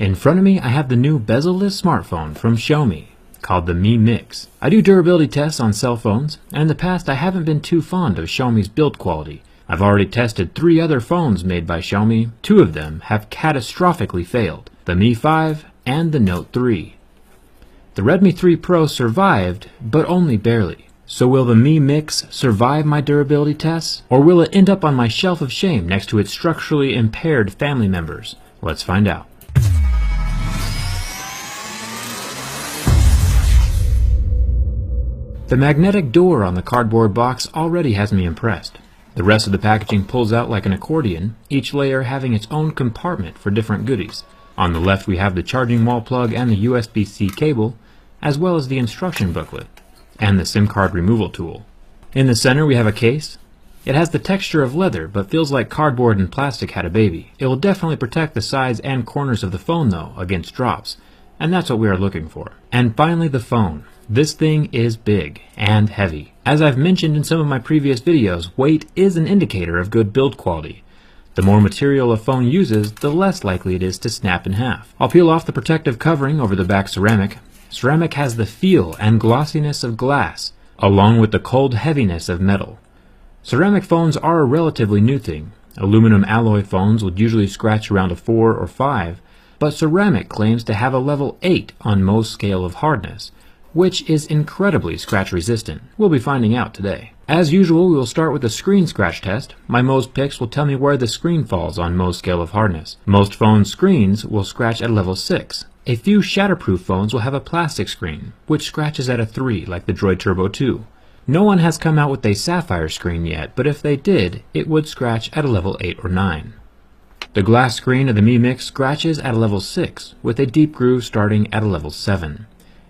In front of me I have the new bezel-less smartphone from Xiaomi called the Mi Mix. I do durability tests on cell phones, and in the past I haven't been too fond of Xiaomi's build quality. I've already tested 3 other phones made by Xiaomi. 2 of them have catastrophically failed, the Mi 5 and the Note 3. The Redmi 3 Pro survived, but only barely. So will the Mi Mix survive my durability tests, or will it end up on my shelf of shame next to its structurally impaired family members? Let's find out. The magnetic door on the cardboard box already has me impressed. The rest of the packaging pulls out like an accordion, each layer having its own compartment for different goodies. On the left we have the charging wall plug and the USB-C cable, as well as the instruction booklet and the SIM card removal tool. In the center we have a case. It has the texture of leather but feels like cardboard and plastic had a baby. It will definitely protect the sides and corners of the phone though against drops, and that's what we are looking for. And finally the phone. This thing is big and heavy. As I've mentioned in some of my previous videos, weight is an indicator of good build quality. The more material a phone uses, the less likely it is to snap in half. I'll peel off the protective covering over the back ceramic. Ceramic has the feel and glossiness of glass, along with the cold heaviness of metal. Ceramic phones are a relatively new thing. Aluminum alloy phones would usually scratch around a 4 or 5, but ceramic claims to have a level 8 on Mohs scale of hardness, which is incredibly scratch resistant. We'll be finding out today. As usual, we will start with a screen scratch test. My Mohs picks will tell me where the screen falls on Mohs scale of hardness. Most phone screens will scratch at level 6. A few shatterproof phones will have a plastic screen, which scratches at a 3 like the Droid Turbo 2. No one has come out with a sapphire screen yet, but if they did, it would scratch at a level 8 or 9. The glass screen of the Mi Mix scratches at a level 6, with a deep groove starting at a level 7.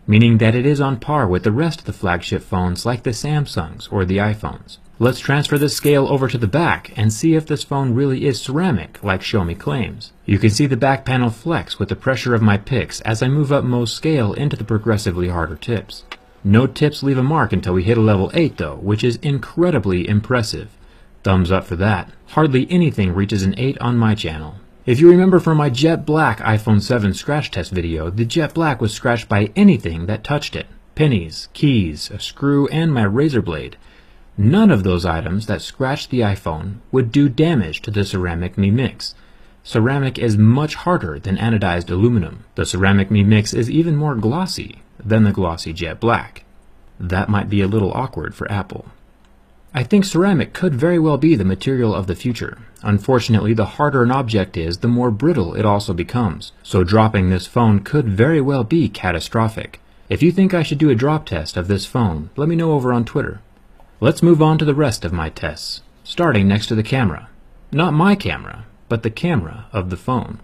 Meaning that it is on par with the rest of the flagship phones like the Samsungs or the iPhones. Let's transfer this scale over to the back and see if this phone really is ceramic like Xiaomi claims. You can see the back panel flex with the pressure of my picks as I move up Mohs scale into the progressively harder tips. No tips leave a mark until we hit a level 8 though, which is incredibly impressive. Thumbs up for that. Hardly anything reaches an 8 on my channel. If you remember from my jet black iPhone 7 scratch test video, the jet black was scratched by anything that touched it. Pennies, keys, a screw, and my razor blade. None of those items that scratched the iPhone would do damage to the ceramic Mi Mix. Ceramic is much harder than anodized aluminum. The ceramic Mi Mix is even more glossy than the glossy jet black. That might be a little awkward for Apple. I think ceramic could very well be the material of the future. Unfortunately, the harder an object is, the more brittle it also becomes, so dropping this phone could very well be catastrophic. If you think I should do a drop test of this phone, let me know over on Twitter. Let's move on to the rest of my tests, starting next to the camera. Not my camera, but the camera of the phone.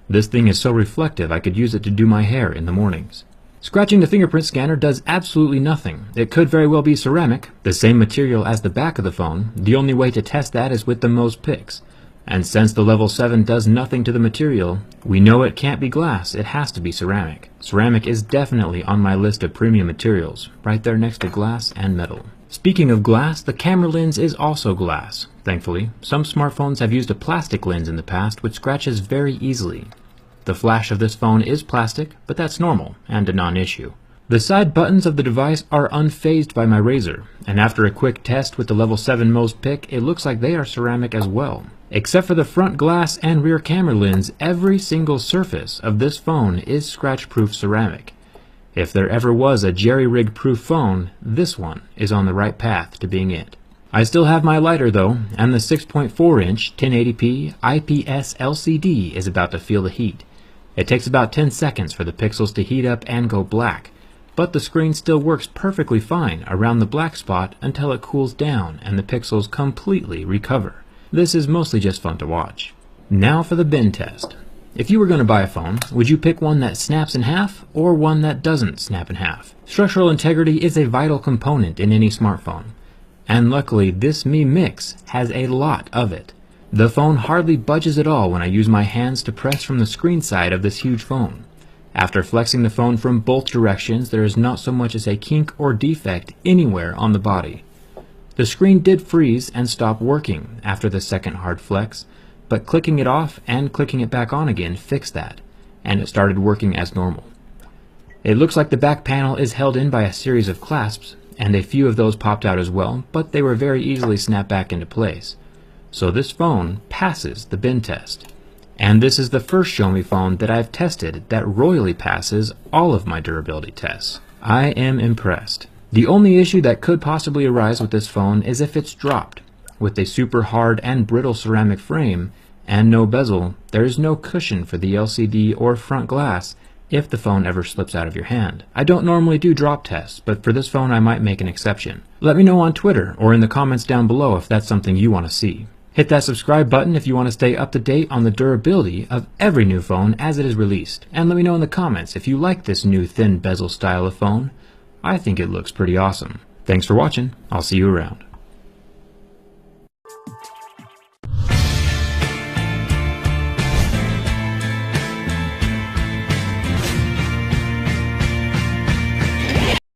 This thing is so reflective I could use it to do my hair in the mornings. Scratching the fingerprint scanner does absolutely nothing. It could very well be ceramic, the same material as the back of the phone. The only way to test that is with the Mohs picks. And since the level 7 does nothing to the material, we know it can't be glass, it has to be ceramic. Ceramic is definitely on my list of premium materials, right there next to glass and metal. Speaking of glass, the camera lens is also glass, thankfully. Some smartphones have used a plastic lens in the past, which scratches very easily. The flash of this phone is plastic, but that's normal and a non-issue. The side buttons of the device are unfazed by my razor, and after a quick test with the level 7 Mohs pick, it looks like they are ceramic as well. Except for the front glass and rear camera lens, every single surface of this phone is scratch-proof ceramic. If there ever was a jerry-rig proof phone, this one is on the right path to being it. I still have my lighter though, and the 6.4-inch 1080p IPS LCD is about to feel the heat. It takes about 10 seconds for the pixels to heat up and go black, but the screen still works perfectly fine around the black spot until it cools down and the pixels completely recover. This is mostly just fun to watch. Now for the bend test. If you were going to buy a phone, would you pick one that snaps in half or one that doesn't snap in half? Structural integrity is a vital component in any smartphone, and luckily this Mi Mix has a lot of it. The phone hardly budges at all when I use my hands to press from the screen side of this huge phone. After flexing the phone from both directions, there is not so much as a kink or defect anywhere on the body. The screen did freeze and stop working after the second hard flex, but clicking it off and clicking it back on again fixed that, and it started working as normal. It looks like the back panel is held in by a series of clasps, and a few of those popped out as well, but they were very easily snapped back into place. So this phone passes the bin test. And this is the first Xiaomi phone that I've tested that royally passes all of my durability tests. I am impressed. The only issue that could possibly arise with this phone is if it's dropped. With a super hard and brittle ceramic frame and no bezel, there is no cushion for the LCD or front glass if the phone ever slips out of your hand. I don't normally do drop tests, but for this phone I might make an exception. Let me know on Twitter or in the comments down below if that's something you want to see. Hit that subscribe button if you want to stay up to date on the durability of every new phone as it is released. And let me know in the comments if you like this new thin bezel style of phone. I think it looks pretty awesome. Thanks for watching. I'll see you around.